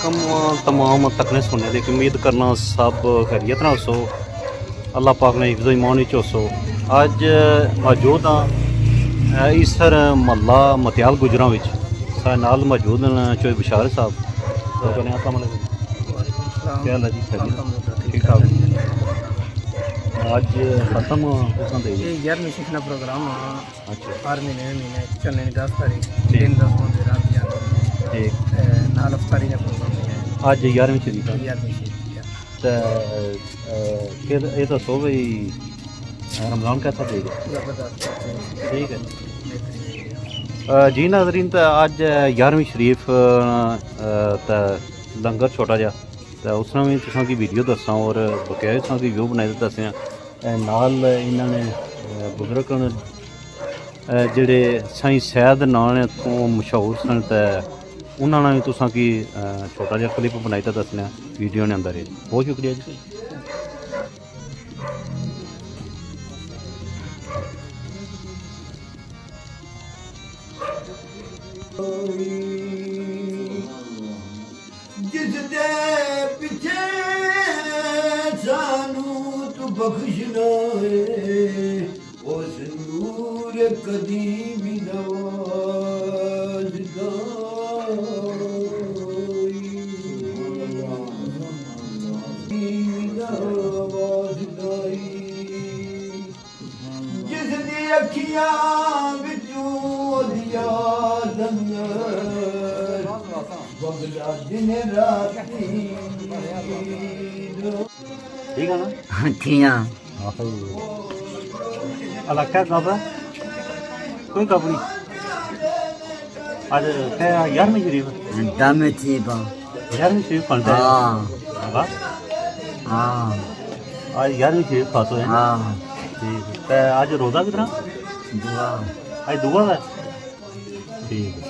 वालेकुम तमाम तकने सुनने की उम्मीद करना सब खैरियत ना हो। अल्लाह पाक ने हिफ्ज़ो ईमान हो। अज मौजूद हाँ इसर महला मतियाल गुजरा सारे नाल मौजूद हैं चोई बशार साहब। तो कहने अस्सलाम वालेकुम, क्या हाल है जी? खैरियत ठीक ठाक। आज खत्म ये 11वीं सीखना प्रोग्राम अच्छा हर महीने चलने 10 तारीख दिन 10 बजे रात ठीक नाल अफ्तारी का प्रोग्राम है। अज 11वीं शरीफ है 11वीं शरीफ तो ये दसो भाई रमज़ान कैसा देगा? जबरदस्त ठीक है जी नाज़रीन। तो अज 11वीं शरीफ तो लंगर छोटा जहा तो उसने भी तुसा की वीडियो दसा और बकाया तुसा की व्यू बनाए दसे नाल इन्होंने बुजुर्ग जेड़े साईं सैद नाल तो मशहूर सन तो उन्होंने भी तुसा की छोटा जहा क्लिप बनाई तो दसने वीडियो ने अंदर। बहुत शुक्रिया जी। जिस दे पिछे सानू तू बख्शना है उस नूर कदीम नवाज जिस दी अखियां विचों दिया ठीक है ना? थिया अलग कब कोई कब नहीं आज क्या 11वीं शरीफ दमे थी बा 11वीं शरीफ पढ़ते हैं। हां आज 11वीं शरीफ फासो है। हां ठीक है तो आज रोज़ा कितना? दुआ आज दुआ है। ठीक है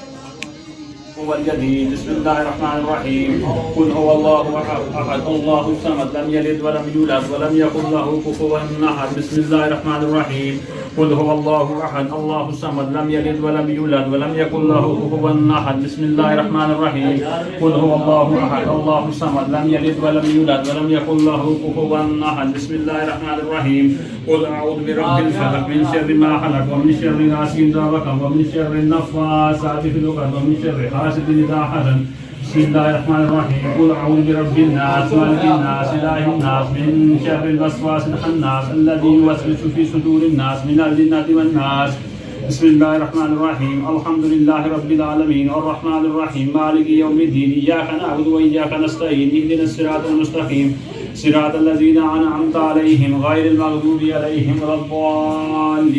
बिस्मिल्लाहिर्रहमानिर्रहीम कुल हुवल्लाहु अहद अल्लाहु समद लम यलिद वलम यूलद वलम यकुल लहू कुफुवन अहद बिस्मिल्लाहिर्रहमानिर्रहीम कुल हुवल्लाहु अहद अल्लाहु समद लम यलिद वलम यूलद वलम यकुल लहू कुफुवन अहद बिस्मिल्लाहिर्रहमानिर्रहीम कुल हुवल्लाहु अहद अल्लाहु समद लम यलिद वलम यूलद वलम यकुल लहू कुफुवन अहद बिस्मिल्लाहिर्रहमानिर्रहीम कुल अऊज़ु बिरब्बिल फलक मिन शर्रि मा खलक व मिन शर्रि गासिकिन इज़ा वक़ब व मिन शर्रि नफ़्फ़ासाति फिल उक़द व मिन शर्रि हासिदिन इज़ा हसद बिस्मिल्लाहिर्रहमानिर्रहीम कुल अऊज़ु बिरब्बिन नास मालिकिन नास इलाहिन नास मिन शर्रिल वस्वासिल खन्नास अल्लज़ी युवस्विसु फी सुदूरिन नास मिनल जिन्नति वन नास बिस्मिल्लाहिर्रहमानिर्रहीम अल्हम्दुलिल्लाहि रब्बिल आलमीन अर्रहमानिर्रहीम मालिकि यौमिद्दीन इय्याका नअबुदु व इय्याका नस्तईन इहदिनस सिरातल मुस्तक़ीम सिरातल लज़ीना अनअमता अलैहिम गैरिल मग़दूबि अलैहिम वलद्दाल्लीन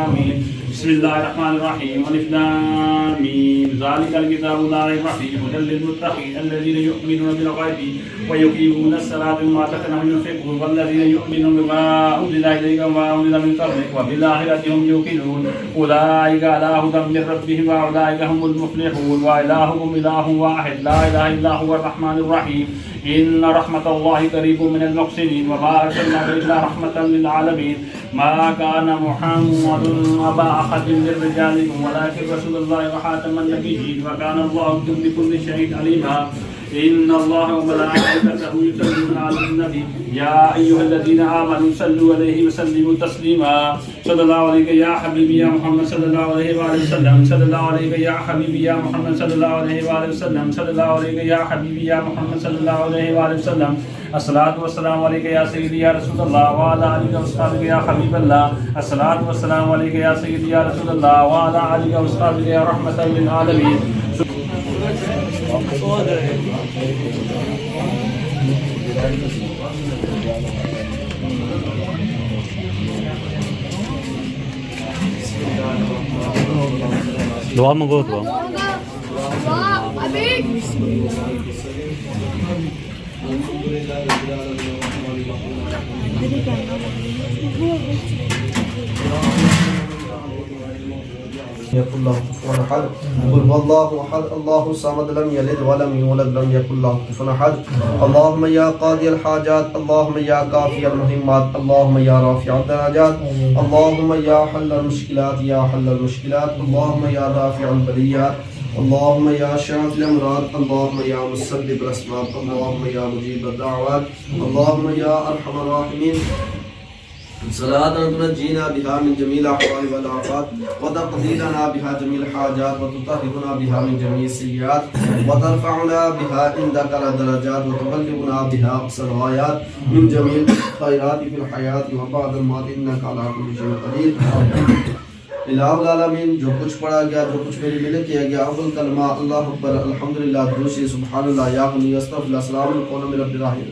आमीन। बिस्मिल्लाहिर्रहमानिर्रहीम अलिफ लाम मीम ज़ालिकल किताबु ला रैब फ़ीहि हुदल लिल मुत्तक़ीन अल्लज़ीना युमिनूना बिल ग़ैबि व युक़ीमूना अस्सलाता व मिम्मा रज़क़नाहुम यunfiqून वल्लज़ीना युमिनूना बिमा उन्ज़िला इलैका व मा उन्ज़िला मिन क़ब्लिक व बिल आख़िरति हुम यूक़िनून उलाइका अला हुदम मिन रब्बिहिम व उलाइका हुमुल मुफ़्लिहून व इलाहुकुम इलाहुन वाहिद ला इलाहा इल्ला हुवर रहमानुर रहीम इन्ना रहमतल्लाहि क़रीबुम मिनल मुहसिनीन व मा अरसलनाका इल्ला रहमतल लिल आलमीन मा काना मुहम्मदुन अबा अहदिन मिर रिजालिकुम वलाकिन रसूलुल्लाहि व खातमन नबिय्यीन व काना अल्लाहु बिकुल्लि शैइन अलीमा इन्नल्लाहा व मलाइकतहु युसल्लूना अलन नबी या अय्युहल्लज़ीना आमनू सल्लु अलैहि व सल्लिमू तस्लीमा सल्लल्लाहु अलैहि या हबीबी या मुहम्मद सल्लल्लाहु अलैहि व सल्लम सल्लल्लाहु अलैहि या हबीबी या मुहम्मद सल्लल्लाहु अलैहि व सल्लम सल्लल्लाहु अलैहि या हबीबी या मुहम्मद सल्लल्लाहु अलैहि व सल्लम अस्सलातु वस्सलामु अलैका या सय्यदी या रसूलल्लाह व अला आलिका व अस्हाबिका या हबीबल्लाह अस्सलातु वस्सलामु अलैका या सय्यदी या रसूलल्लाह व अला आलिका व अस्हाबिका या रहमतल लिल आलमीन। दुआ मंगो दुआ يقول له كفوا احد قل هو الله احد الله الصمد لم يلد ولم يولد لم يكن له كفوا احد اللهم يا قاضي الحاجات اللهم يا كافي المهمات اللهم يا رافع الدرجات اللهم يا حل المشكلات يا حل المشكلات اللهم يا رافع البليات अल्लाहुम्मा या शाफिल अमराद, अल्लाहुम्मा या मुसद्दिक़ुल अस्बाब, अल्लाहुम्मा या मुजीब अद-दाअवात, अल्लाहुम्मा या अरहमर राहिमीन। सलातन तुनज्जीना बिहा मिन जमील अहवाल वल आफात व तक़दीना बिहा जमील हाजात व तुतहिरुना बिहा मिन जमील सय्यात व तरफअना बिहा इंदका दरजात व तुबल्लिगुना बिहा अक़सल गायात मिन जमील खैरात फिल हयात व बअदल मौत इन्नका अला कुल्लि शैइन क़दीर। इलाहुल आलमीन, जो कुछ पढ़ा गया, जो कुछ मेरे मिले किया गया, अव्वल कलमा अल्लाहु अकबर, अल्हम्दुलिल्लाह, दूसरी सुब्हानल्लाह, या अली अस्तगफिरुल्लाह, अस्सलामु अलैकुम व रहमतुल्लाहि।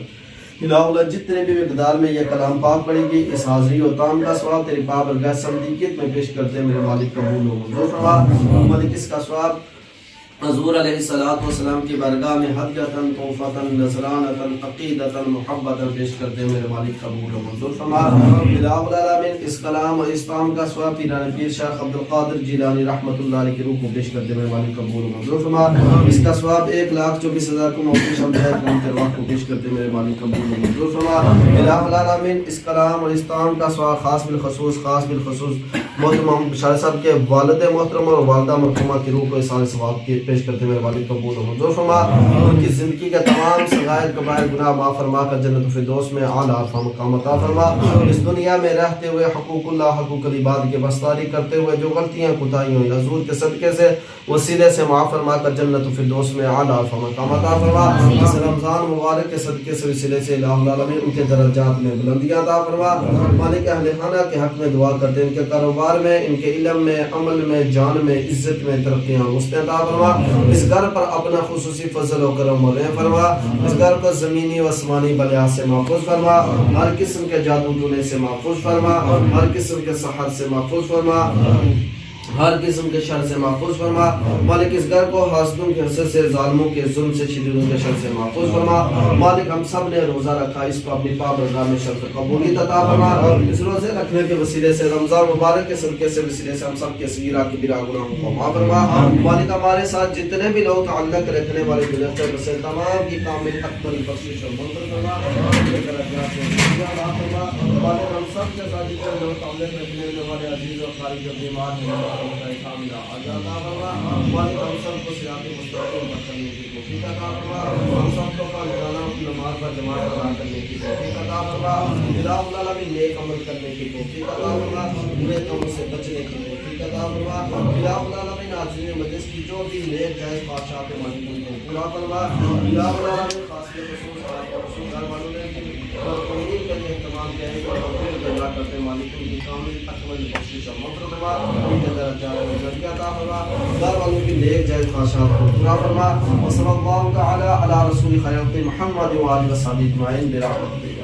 इलाहुल्लाह, जितने भी मिक़दार में यह कलाम पाक पढ़ेगी, इस हाज़री और ताम का सवाब तेरी पाक बरगाह समदीक़ियत में पेश करते हैं मेरे मालिक कबूल हो मंजूर फरमा। मालिक इसका सवाब हज़ूर अलैहिस्सलातु वस्सलाम की बारगाह में हदियतन, तोहफ़तन, नज़रानतन, अक़ीदतन, मुहब्बतन पेश करते हैं मेरे मालिक कबूल व मंजूर फरमा। इलाहुल आलमीन, इस कलाम और इस ताम का सवाब पीर शाह अब्दुल क़ादिर जिलानी रहमतुल्लाह अलैह की रूह को पेश करते हैं मेरे मालिक कबूल व मंजूर फरमा। इसका सवाब 1,24,000 को मौक़ी शम्स को पेश करते हैं मेरे मालिक कबूल व मंजूर फरमा। इलाहुल आलमीन, इस कलाम और इस ताम का सवाब खास बिलख़ुसूस मोहतरम शाह साहब के वालिद मोहतरम और वालिदा मरहुमा की रूह को इस सवाब के पेश करते मेरे मालिक कबूल व मंजूर फरमा। उनकी ज़िंदगी का तमाम सगायर कबायर गुनाह माफ़ फरमा कर जन्नत फ़िरदौस में आला अरफ़ा मक़ाम अता फरमा। इस दुनिया में रहते हुए हुकूकुल्लाह हक़ूक़ुल इबाद के बस्तारी करते हुए जो गलतियाँ कोताहियाँ हुई, हज़ूर के सदक़े से वसीले से माफ़ फरमा कर जन्नत फ़िरदौस में आला अरफ़ा मक़ाम अता फरमा। इस रमज़ान मुबारक के सदक़े से वसीले से इलाहुल आलमीन उनके दरजात में बुलंदियाँ अता फरमा। मालिक अहले खाना के हक़ में दुआ करते हैं, इनके कारोबार में, इनके इल्म में, अमल में, जान में, इज़्ज़त में, तरक्कियाँ मुस्ते अता फरमा। इस घर पर अपना खुसूसी फजल और करम और रहम फरमा। इस घर को ज़मीनी व आसमानी बलिया से महफूज फरमा। हर किस्म के जादू टोने से महफूज फरमा। हर किस्म के सहर से महफूज फरमा। हर किस्म के शर से महफूज फरमा। मालिक इस घर को हासदों के हसद से, जालिमों के जुल्म से, शिरीरों के शर से महफूज फरमा। मालिक हम सब ने रोज़ा रखा, इसको अपनी पाक बरगाह में शर्फ कबूलियत अता फरमा। इस रोज़े रखने के वसीले से, रमज़ान मुबारक के सदक़े से वसीले से हम सब के सगीरा कबीरा गुनाहों को माफ़ फरमा। मालिक हमारे साथ जितने भी लोग ताल्लुक़ रखने वाले गुज़रते बसे तमाम की कामिल अकमल बख्शिश और मंज़ूर फरमा। मालिक हम सब के साथ जितने लोग ताल्लुक़ रखने वाले अजीज़ और ख़ारिज और बीमार हैं कामिला अज़ादा फरमा। मालिक हम सब को सिरात मुस्तक़ीम पर चलने की तौफ़ीक़ अता फरमा। हम सब को रोज़ाना नमाज़ पर जमात अदा करने की तौफ़ीक़ अता फरमा। इलाहुल आलमीन नेक अमल करने की तौफ़ीक़ अता फरमा। बुरे कामों से बचने की तौफ़ीक़ अता फरमा। इलाहुल आलमीन हाज़िरीन मजलिस की जो भी नेक जायज़ ख्वाहिशात है मालिक उनको पूरा फरमा। इलाहुल आलमीन खास खुसूस घर वालों ने तौहीद के लिए तमाम जायज़ और तौफ़ीक़ पैदा करते मालिक उनकी कामिल अकमल बख्शिश और मग़फ़िरत फरमा। उनके दरजात में बुलंदी अता फरमा। घर वालों की नेक जायज़ ख्वाहिशात को पूरा फरमा। व सल्लल्लाहु तआला अला रसूल खैर मुहम्मद व आलिहि व सहाबिहि अजमईन बिरहमतिक।